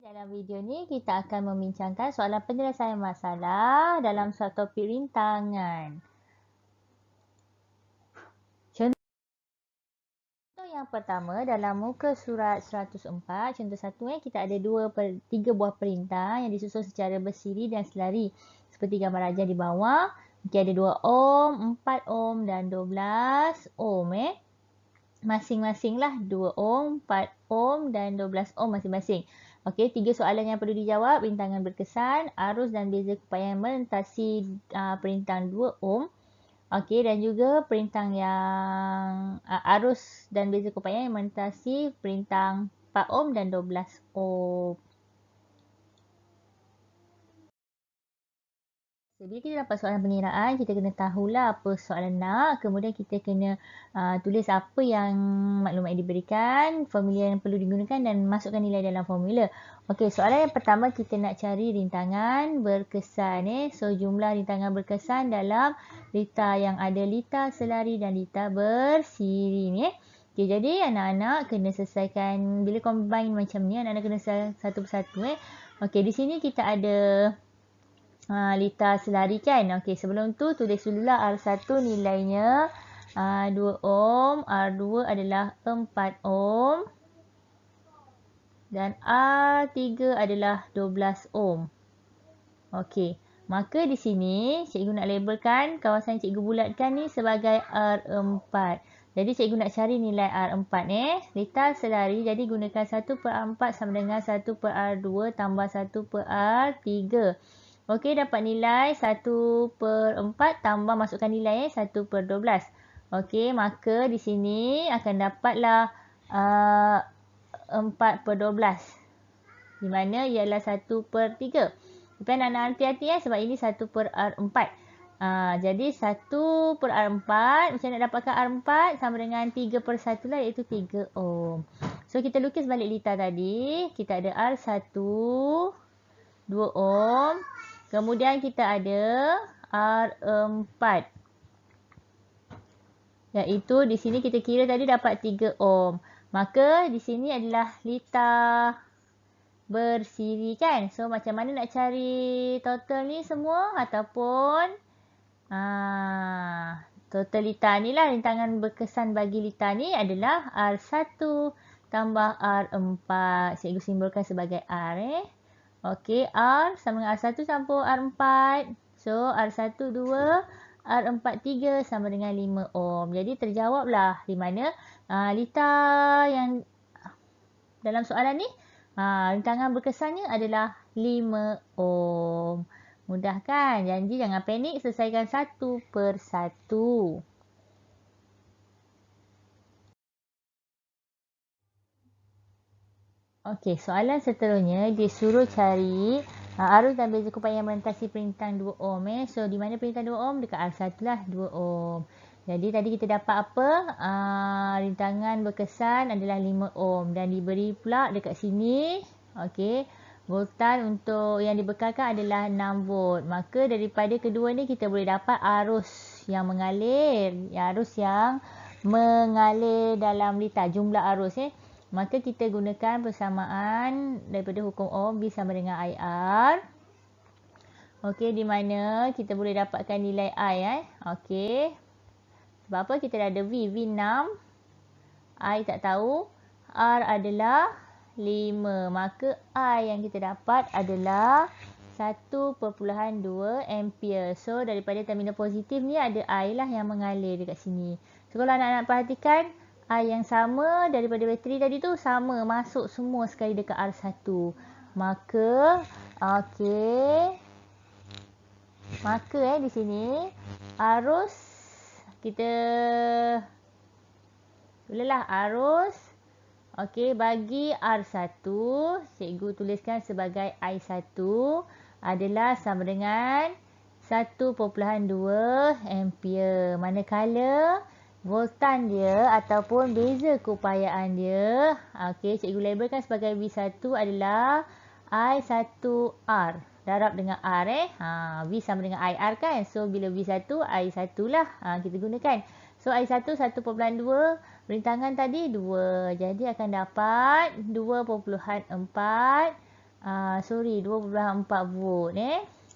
Dalam video ni kita akan membincangkan soalan penyelesaian masalah dalam suatu topik rintangan. Contoh yang pertama dalam muka surat 104, contoh 1 kita ada 3 buah perintah yang disusun secara bersiri dan selari. Seperti gambar ajar di bawah, ada 2 ohm, 4 ohm dan 12 ohm masing-masinglah 2 ohm, 4 ohm dan 12 ohm masing-masing. Okey, 3 soalan yang perlu dijawab. Rintangan berkesan, arus dan beza keupayaan melintasi perintang 2 ohm. Okey, dan juga perintang yang arus dan beza keupayaan yang melintasi perintang 4 ohm dan 12 ohm. Bila kita dapat soalan pengiraan, kita kena tahulah apa soalan nak. Kemudian kita kena tulis apa yang maklumat yang diberikan, formula yang perlu digunakan dan masukkan nilai dalam formula. Okey, soalan yang pertama kita nak cari rintangan berkesan. So, jumlah rintangan berkesan dalam lita yang ada lita selari dan lita bersiri ni. Okey, jadi anak-anak kena selesaikan, bila combine macam ni, anak-anak kena selesai satu persatu. Okey, di sini kita ada lita selari kan. Okey, sebelum tu tulis dululah R1 nilainya 2 ohm, R2 adalah 4 ohm dan R3 adalah 12 ohm. Okey, maka di sini cikgu nak labelkan kawasan cikgu bulatkan ni sebagai R4. Jadi cikgu nak cari nilai R4 lita selari, jadi gunakan 1/R4 sama dengan 1/R2 tambah 1/R3. Okey, dapat nilai 1/4 tambah masukkan nilai 1/12. Okey, maka di sini akan dapatlah 4/12. Di mana ialah 1/3. Tapi anak-anak hati-hati sebab ini 1/R4. Jadi 1/R4, macam nak dapatkan R4 sama dengan 3/1 lah, iaitu 3 ohm. So, kita lukis balik lita tadi. Kita ada R1, 2 ohm. Kemudian kita ada R4. Iaitu di sini kita kira tadi dapat 3 ohm. Maka di sini adalah lita bersiri kan. So, macam mana nak cari total ni semua ataupun total lita ni lah. Rintangan berkesan bagi lita ni adalah R1 tambah R4. Cikgu simbolkan sebagai R Okey, R sama dengan R1 campur R4. So, R1 2, R4 3 sama dengan 5 ohm. Jadi, terjawablah di mana lita yang dalam soalan ni rintangan berkesannya adalah 5 ohm. Mudah kan? Janji jangan panik, selesaikan satu persatu. Okey, soalan seterusnya dia suruh cari arus dan beza keupayaan melintasi perintang 2 ohm. So, di mana perintang 2 ohm? Dekat R1 lah 2 ohm. Jadi, tadi kita dapat apa? Rintangan berkesan adalah 5 ohm. Dan diberi pula dekat sini. Okey, voltan untuk yang dibekalkan adalah 6 volt. Maka daripada kedua ni kita boleh dapat arus yang mengalir. Arus yang mengalir dalam lita. Jumlah arus Maka kita gunakan persamaan daripada hukum Ohm B sama dengan IR. Okey, di mana kita boleh dapatkan nilai I Okey. Sebab apa? Kita dah ada V 6. I tak tahu. R adalah 5. Maka I yang kita dapat adalah 1.2 ampere. So, daripada terminal positif ni ada I lah yang mengalir dekat sini. So, kalau anak-anak perhatikan, I yang sama daripada bateri tadi tu sama, masuk semua sekali dekat R1. Maka, okey. Maka di sini, arus, kita, bolehlah arus, okey, bagi R1, cikgu tuliskan sebagai I1 adalah sama dengan 1.2 ampere. Manakala voltan dia ataupun beza keupayaan dia, okey, cikgu labelkan sebagai V1 adalah I1R. Darab dengan R V sama dengan IR kan. So, bila V1, I1 lah kita gunakan. So, I1 1.2, rintangan tadi 2. Jadi, akan dapat 2.4 Sorry, 2.4 volt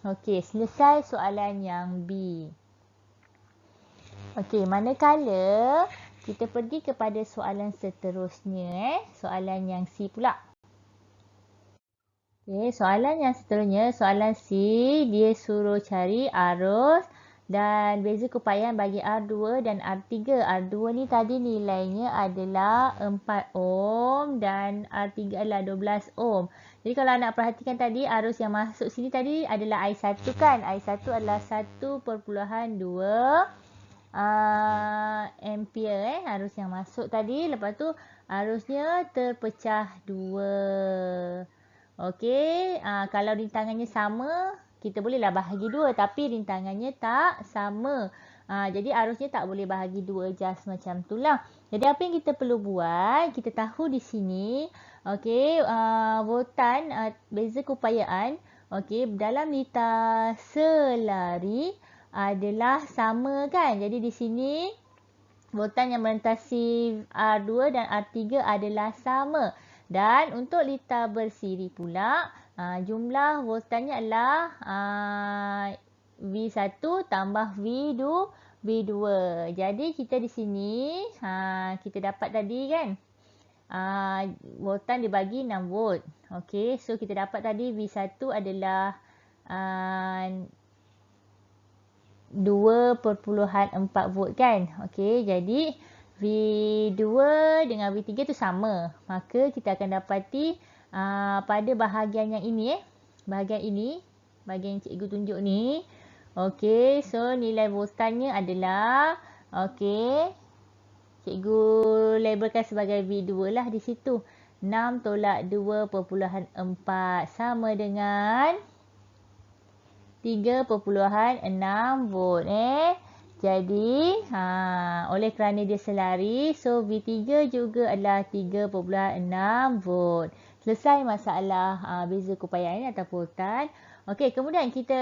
Okey, selesai soalan yang B. Okey, manakala kita pergi kepada soalan seterusnya soalan yang C pula. Okey, soalan yang seterusnya, soalan C, dia suruh cari arus dan beza keupayaan bagi R2 dan R3. R2 ni tadi nilainya adalah 4 ohm dan R3 adalah 12 ohm. Jadi kalau nak perhatikan tadi, arus yang masuk sini tadi adalah I1 kan. I1 adalah 1.2 ampere arus yang masuk tadi. Lepas tu arusnya terpecah 2. Okey, kalau rintangannya sama, kita bolehlah bahagi 2, tapi rintangannya tak sama. Jadi arusnya tak boleh bahagi 2 just macam itulah. Jadi apa yang kita perlu buat, kita tahu di sini, okey, voltan, beza keupayaan, okey, dalam liter selari adalah sama kan. Jadi di sini voltan yang melintasi R2 dan R3 adalah sama. Dan untuk liter bersiri pula, jumlah voltannya adalah V1 tambah V2. Jadi kita di sini, kita dapat tadi kan, voltan dibagi 6 volt. Okey, so kita dapat tadi V1 adalah 2.4 volt kan. Okey, jadi V2 dengan V3 tu sama. Maka kita akan dapati pada bahagian yang ini bahagian yang cikgu tunjuk ni. Okey, so nilai voltannya adalah, okey, cikgu labelkan sebagai V2 lah di situ. 6 tolak 2.4 sama dengan 3.6 volt Jadi, oleh kerana dia selari, so V3 juga adalah 3.6 volt. Selesai masalah beza keupayaan atau voltan. Okey, kemudian kita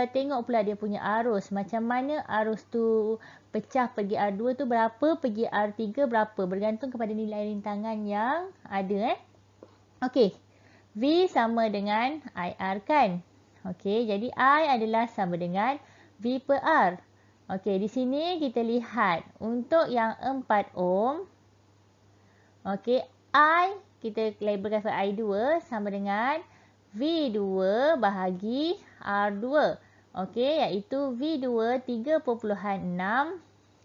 tengok pula dia punya arus. Macam mana arus tu pecah pergi R2 tu berapa, pergi R3 berapa. Bergantung kepada nilai rintangan yang ada. Okey, V sama dengan IR kan. Okey, jadi I adalah sama dengan V per R. Okey, di sini kita lihat untuk yang 4 ohm. Okey, I kita labelkan sebagai I2 sama dengan V2 bahagi R2. Okey, iaitu V2 3.6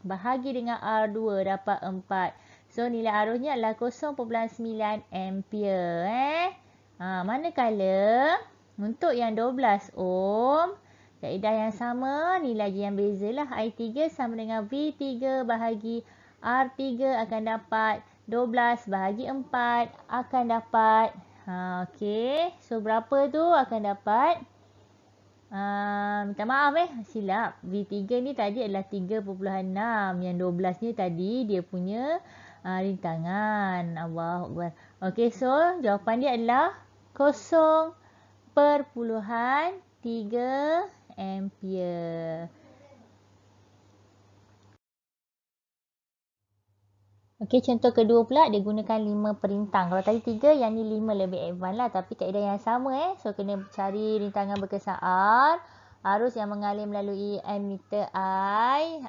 bahagi dengan R2 dapat 4. So nilai arusnya adalah 0.9 ampere manakala untuk yang 12 ohm, kaedah yang sama, nilai yang bezalah. I3 sama dengan V3 bahagi R3 akan dapat 12 bahagi 4 akan dapat, okey. So berapa tu akan dapat, minta maaf silap. V3 ni tadi adalah 3.6. Yang 12 ni tadi dia punya rintangan. Allahuakbar. Okey, so jawapan dia adalah 0.3 ampere. Okey, contoh kedua pula dia gunakan 5 perintang. Kalau tadi 3, yang ni 5 lebih advance lah. Tapi kaedah yang sama So kena cari rintangan berkesan R. Arus yang mengalir melalui ammeter I.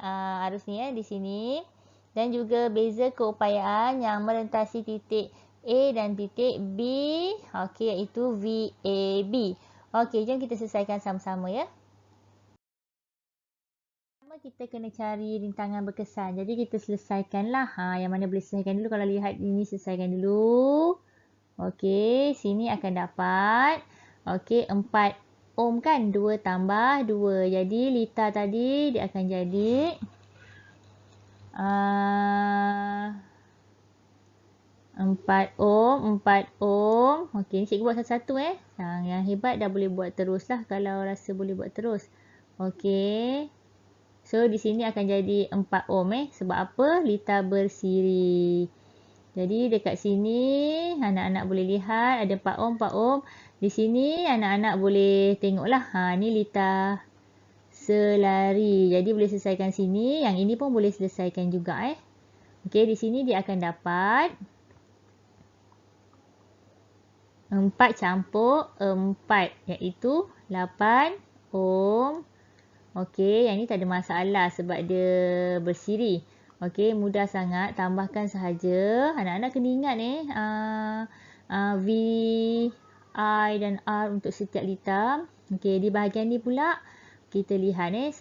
Arus ni di sini. Dan juga beza keupayaan yang melintasi titik A dan titik B. Okey, iaitu VAB. Okey, jom kita selesaikan sama-sama ya. Pertama kita kena cari rintangan berkesan. Jadi kita selesaikanlah. Yang mana boleh selesaikan dulu. Kalau lihat ini selesaikan dulu. Okey, sini akan dapat. Okey, 4 ohm kan. 2 tambah 2. Jadi liter tadi dia akan jadi 4 ohm, 4 ohm. Okey, cikgu buat satu-satu Yang hebat dah boleh buat terus lah kalau rasa boleh buat terus. Okey. So di sini akan jadi 4 ohm Sebab apa? Liter bersiri. Jadi dekat sini anak-anak boleh lihat ada 4 ohm, 4 ohm. Di sini anak-anak boleh tengoklah. Ni liter selari. Jadi boleh selesaikan sini. Yang ini pun boleh selesaikan juga Okey, di sini dia akan dapat 4 campur 4 iaitu 8 ohm. Okey, yang ni tak ada masalah sebab dia bersiri. Okey, mudah sangat. Tambahkan sahaja. Anak-anak kena ingat V, I dan R untuk setiap liter. Okey, di bahagian ni pula kita lihat 1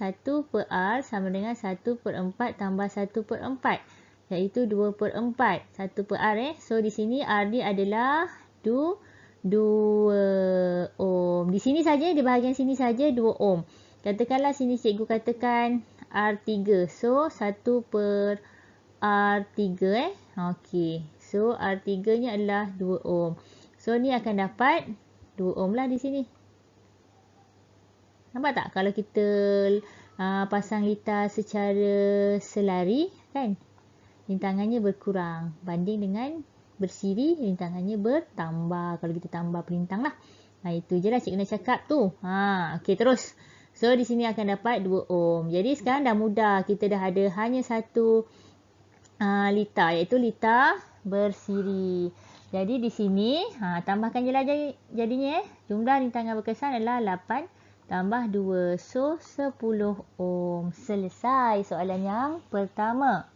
per R sama dengan 1 per 4 tambah 1 per 4. Iaitu 2 per 4. 1 per R So, di sini R ni adalah 2 ohm. Di sini saja, di bahagian sini saja 2 ohm. Katakanlah sini cikgu katakan R3. So, 1 per R3 Okey. So, R3 nya adalah 2 ohm. So, ni akan dapat 2 ohm lah di sini. Nampak tak? Kalau kita pasang litar secara selari, kan? Rintangannya berkurang. Banding dengan bersiri, rintangannya bertambah. Kalau kita tambah perintang lah. Itu je lah cikgu nak cakap tu. Okey, terus. So, di sini akan dapat 2 ohm. Jadi, sekarang dah mudah. Kita dah ada hanya satu litar, iaitu litar bersiri. Jadi, di sini, tambahkan je lah jadinya. Jumlah rintangan berkesan adalah 8 tambah 2. So, 10 ohm. Selesai soalan yang pertama.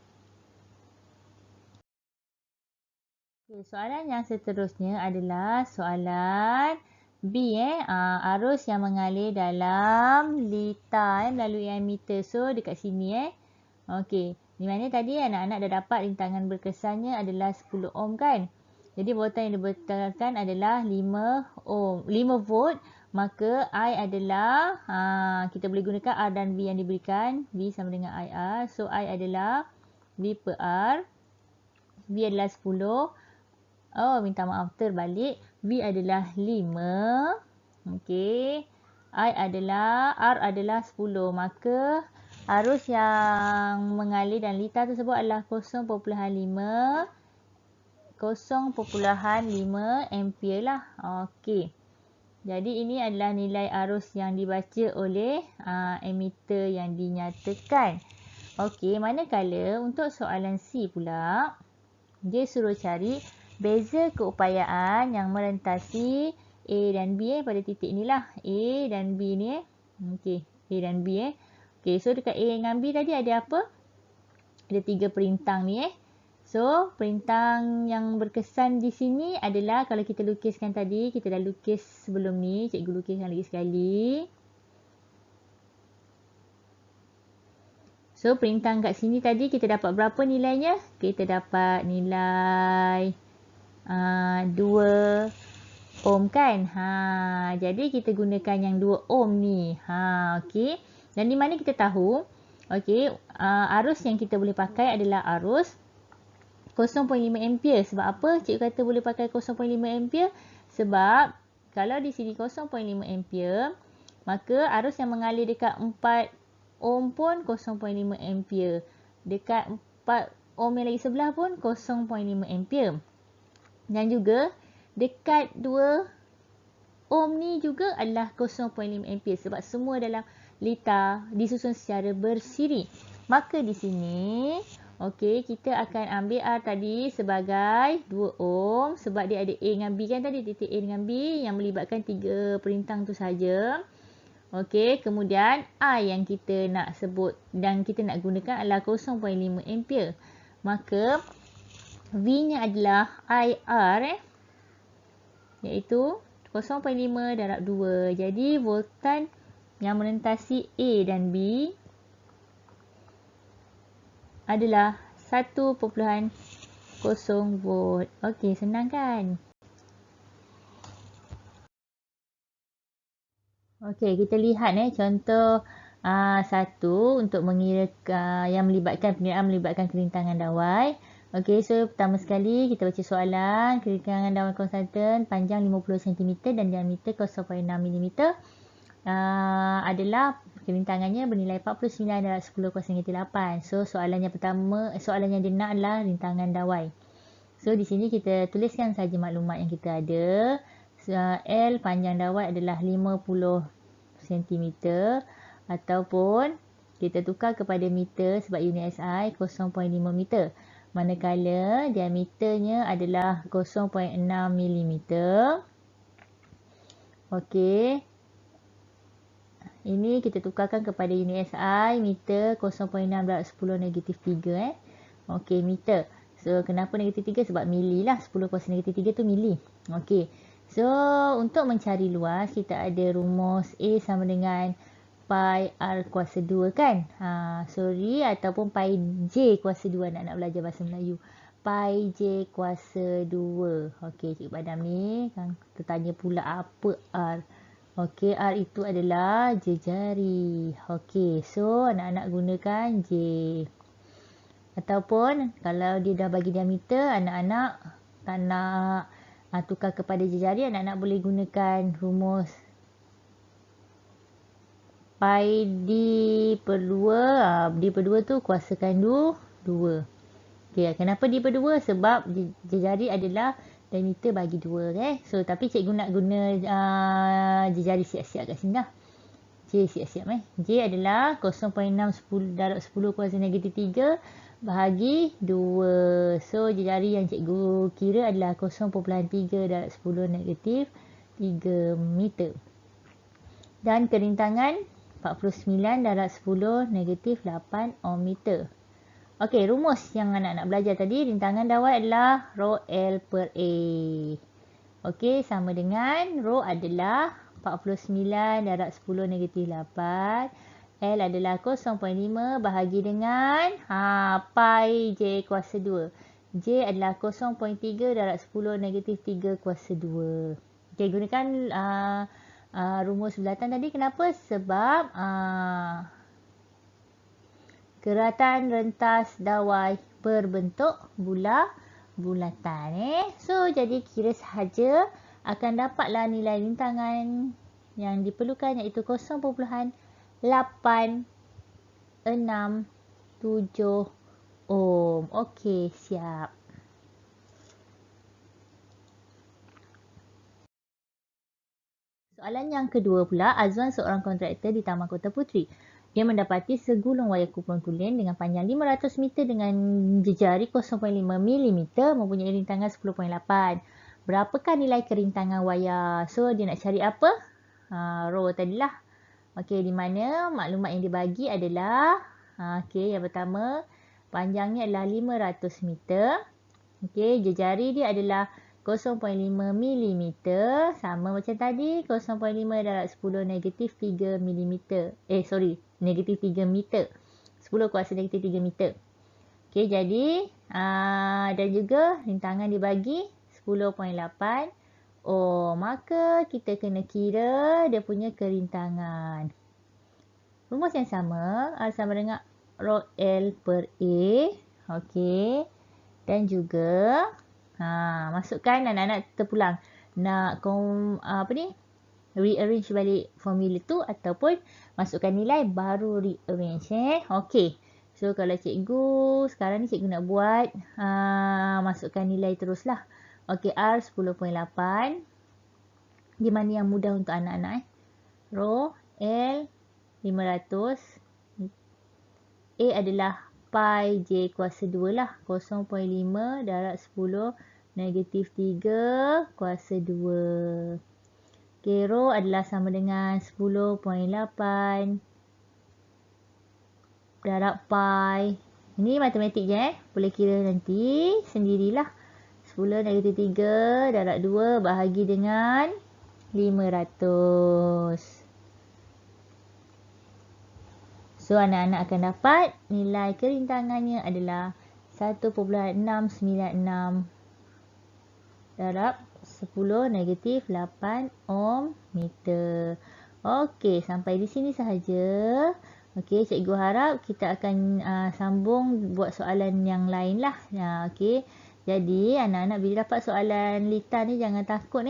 Okay, soalan yang seterusnya adalah soalan B. Arus yang mengalir dalam litar melalui ammeter. So, dekat sini. Okey. Di mana tadi anak-anak dah dapat rintangan berkesannya adalah 10 ohm kan? Jadi, voltan yang dibetulkan adalah 5 ohm. 5 volt. Maka I adalah, kita boleh gunakan R dan V yang diberikan. V sama dengan IR. So, I adalah V per R. V adalah 10. Oh, minta maaf terbalik. V adalah 5. Okey. R adalah 10. Maka arus yang mengalir dan litar tersebut adalah 0.5 ampere lah. Okey. Jadi ini adalah nilai arus yang dibaca oleh ammeter yang dinyatakan. Okey, manakala untuk soalan C pula, dia suruh cari beza keupayaan yang merentasi A dan B pada titik ni lah. A dan B ni. Okey, A dan B Okey, so dekat A dengan B tadi ada apa? Ada 3 perintang ni So, perintang yang berkesan di sini adalah kalau kita lukiskan tadi, kita dah lukis sebelum ni. Cikgu lukiskan lagi sekali. So, perintang kat sini tadi kita dapat berapa nilainya? Kita dapat nilai 2 ohm kan? Jadi kita gunakan yang 2 ohm ni. Okey. Dan di mana kita tahu? Okey, arus yang kita boleh pakai adalah arus 0.5 ampere. Sebab apa cikgu kata boleh pakai 0.5 ampere? Sebab kalau di sini 0.5 ampere, maka arus yang mengalir dekat 4 ohm pun 0.5 ampere. Dekat 4 ohm yang lagi sebelah pun 0.5 ampere. Dan juga dekat 2 ohm ni juga adalah 0.5 ampere. Sebab semua dalam litar disusun secara bersiri. Maka di sini okey, kita akan ambil R tadi sebagai 2 ohm sebab dia ada A dengan B kan tadi, titik A dengan B yang melibatkan 3 perintang tu saja. Okey, kemudian I yang kita nak sebut dan kita nak gunakan adalah 0.5 ampere. Maka V-nya adalah IR iaitu 0.5 darab 2. Jadi voltan yang merentasi A dan B adalah 1.0 volt. Okey, senang kan? Okey, kita lihat contoh satu untuk mengira yang melibatkan kerintangan dawai. Okey, so pertama sekali kita baca soalan. Kerintangan dawai konstantan panjang 50 cm dan diameter 0.6 mm adalah kerintangannya bernilai 49 darab 10⁻8. So, soalan yang pertama, soalan yang dia nak adalah rintangan dawai. So, di sini kita tuliskan saja maklumat yang kita ada. L panjang dawai adalah 50 cm ataupun kita tukar kepada meter sebab unit SI 0.5 meter. Manakala diameternya adalah 0.6 mm. Okey. Ini kita tukarkan kepada unit SI, meter 0.6/10 negatif 3 Okey, meter. So, kenapa negatif 3? Sebab mili lah. 10 kuasa negatif 3 tu mili. Okey. So, untuk mencari luas, kita ada rumus A sama dengan pi R kuasa 2 kan? Sorry, ataupun pi J kuasa 2 nak belajar bahasa Melayu. Pi J kuasa 2. Okey, Cikgu Padam ni kan tertanya pula apa R. Okey, R itu adalah jejari. Okey, so anak-anak gunakan J. Ataupun kalau dia dah bagi diameter, anak-anak tak nak tukar kepada jejari, anak-anak boleh gunakan rumus pi D per 2. D per 2 tu kuasakan 2. Okey, kenapa D per 2? Sebab jejari adalah diameter bagi 2 So, tapi cikgu nak guna jejari siap-siap kat sini dah. J siap-siap J adalah 0.6/10 kuasa negatif 3 bahagi 2. So, jejari yang cikgu kira adalah 0.3/10 negatif 3 meter. Dan kerintangan 49/10 negatif 8 ohm meter. Okey, rumus yang anak-anak belajar tadi, rintangan dawai adalah rho L per A. Okey, sama dengan rho adalah 49/10 negatif 8. L adalah 0.5 bahagi dengan pi J kuasa 2. J adalah 0.3/10 negatif 3 kuasa 2. Okey, gunakan rumus bulatan tadi. Kenapa? Sebab keratan rentas dawai berbentuk bulatan. So, jadi kira sahaja akan dapatlah nilai rintangan yang diperlukan iaitu 0.867 ohm. Okey, siap. Soalan yang kedua pula, Azwan seorang kontraktor di Taman Kota Puteri. Dia mendapati segulung wayar kupon tulen dengan panjang 500 meter dengan jejari 0.5 mm mempunyai rintangan 10.8. Berapakah nilai kerintangan wayar? So, dia nak cari apa? Rho tadilah. Okey, di mana maklumat yang dibagi adalah okey, yang pertama panjangnya adalah 500 meter. Okey, jejari dia adalah 0.5 mm sama macam tadi 0.5/10 negatif 3 mm. Negatif 3 meter. 10 kuasa negatif 3 meter. Okey, jadi dan juga rintangan dibagi 10.8. Maka kita kena kira dia punya kerintangan. Rumus yang sama sama dengan rho L per A. Okey. Dan juga masukkan anak-anak terpulang nak rearrange balik formula tu ataupun masukkan nilai baru rearrange Okey. So, kalau cikgu sekarang ni cikgu nak buat masukkan nilai teruslah. Okey, R 10.8. Di mana yang mudah untuk anak-anak Rho L 500. A adalah pi J kuasa 2 lah. 0.5/10 negatif 3 kuasa 2. Okay, rho adalah sama dengan 10.8 darab pi. Ini matematik je Boleh kira nanti sendirilah. 10 negatif 3 darab 2 bahagi dengan 500. So, anak-anak akan dapat nilai kerintangannya adalah 1.696 darab 10 negatif 8 ohm meter. Okey, sampai di sini sahaja. Okey, cikgu harap kita akan sambung buat soalan yang lain lah. Okey, jadi anak-anak bila dapat soalan litan ni jangan takut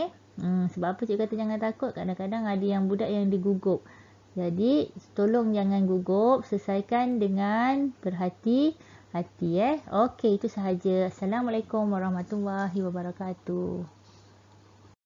sebab apa cikgu kata jangan takut? Kadang-kadang ada yang budak yang digugup. Jadi, tolong jangan gugup. Selesaikan dengan berhati-hati. Okey, itu sahaja. Assalamualaikum warahmatullahi wabarakatuh.